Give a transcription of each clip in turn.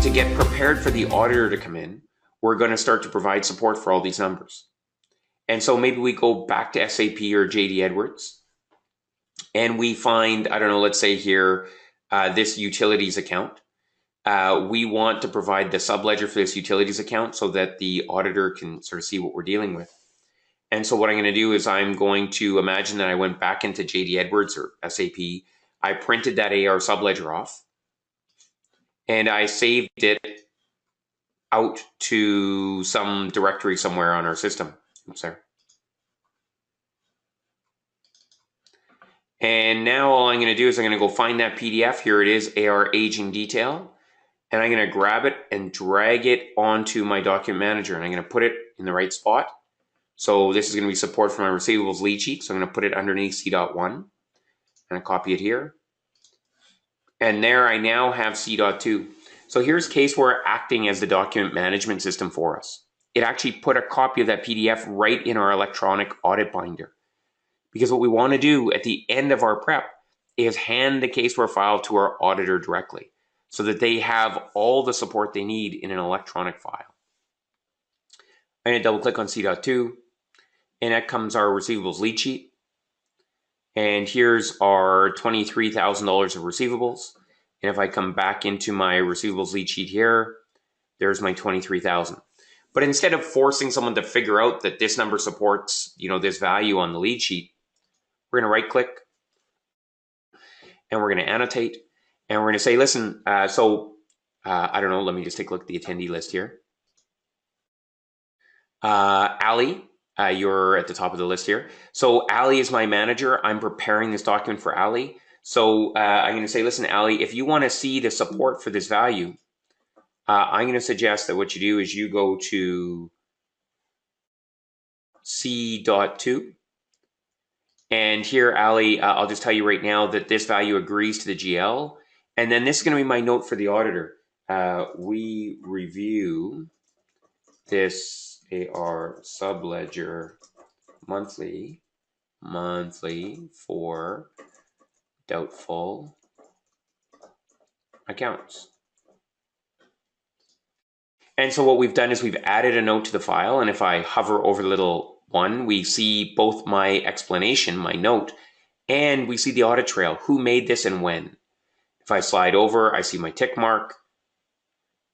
to get prepared for the auditor to come in, we're going to start to provide support for all these numbers. And so maybe we go back to SAP or JD Edwards and we find, I don't know, let's say here, this utilities account. We want to provide the subledger for this utilities account so that the auditor can sort of see what we're dealing with. And so what I'm going to do is I'm going to imagine that I went back into JD Edwards or SAP. I printed that AR subledger off and I saved it out to some directory somewhere on our system. Oops, there. And now all I'm going to do is I'm going to go find that PDF. Here it is, AR aging detail. And I'm going to grab it and drag it onto my document manager. And I'm going to put it in the right spot. So this is going to be support for my receivables lead sheet. So I'm going to put it underneath C.1. And I copy it here. And there I now have C.2. So here's CaseWare acting as the document management system for us. It actually put a copy of that PDF right in our electronic audit binder. Because what we want to do at the end of our prep is hand the CaseWare file to our auditor directly so that they have all the support they need in an electronic file. I'm going to double click on C.2 and that comes our receivables lead sheet. And here's our $23,000 of receivables. And if I come back into my receivables lead sheet here, there's my $23,000. But instead of forcing someone to figure out that this number supports, this value on the lead sheet, we're going to right click and we're going to annotate and we're going to say, listen, I don't know, let me just take a look at the attendee list here. Ali, you're at the top of the list here. So Ali is my manager. I'm preparing this document for Ali. So I'm going to say, listen, Ali, if you want to see the support for this value, I'm going to suggest that what you do is you go to C.2. And here, Ali, I'll just tell you right now that this value agrees to the GL. And then this is going to be my note for the auditor. We review this AR subledger monthly for doubtful accounts. And so what we've done is we've added a note to the file. And if I hover over the little one, we see both my explanation, my note, and we see the audit trail, who made this and when. If I slide over, I see my tick mark.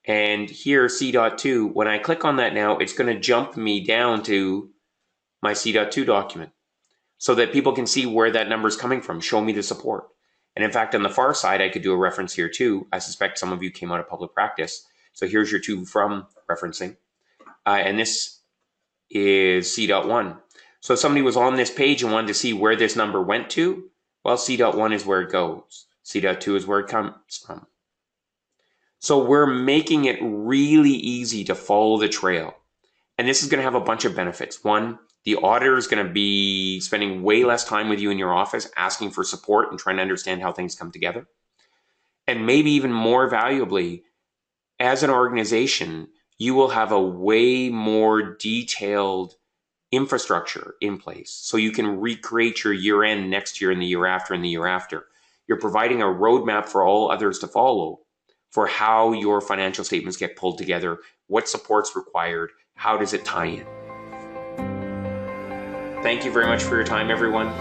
And here, C.2, when I click on that now, it's going to jump me down to my C.2 document so that people can see where that number is coming from, show me the support. And in fact, on the far side, I could do a reference here too. I suspect some of you came out of public practice. So here's your to from referencing. And this is C.1. So if somebody was on this page and wanted to see where this number went to, well, C.1 is where it goes. C.2 is where it comes from. So we're making it really easy to follow the trail. And this is going to have a bunch of benefits. One, the auditor is going to be spending way less time with you in your office asking for support and trying to understand how things come together. And maybe even more valuably, as an organization, you will have a way more detailed infrastructure in place. So you can recreate your year end next year and the year after and the year after. You're providing a roadmap for all others to follow for how your financial statements get pulled together, what support's required, how does it tie in. Thank you very much for your time, everyone.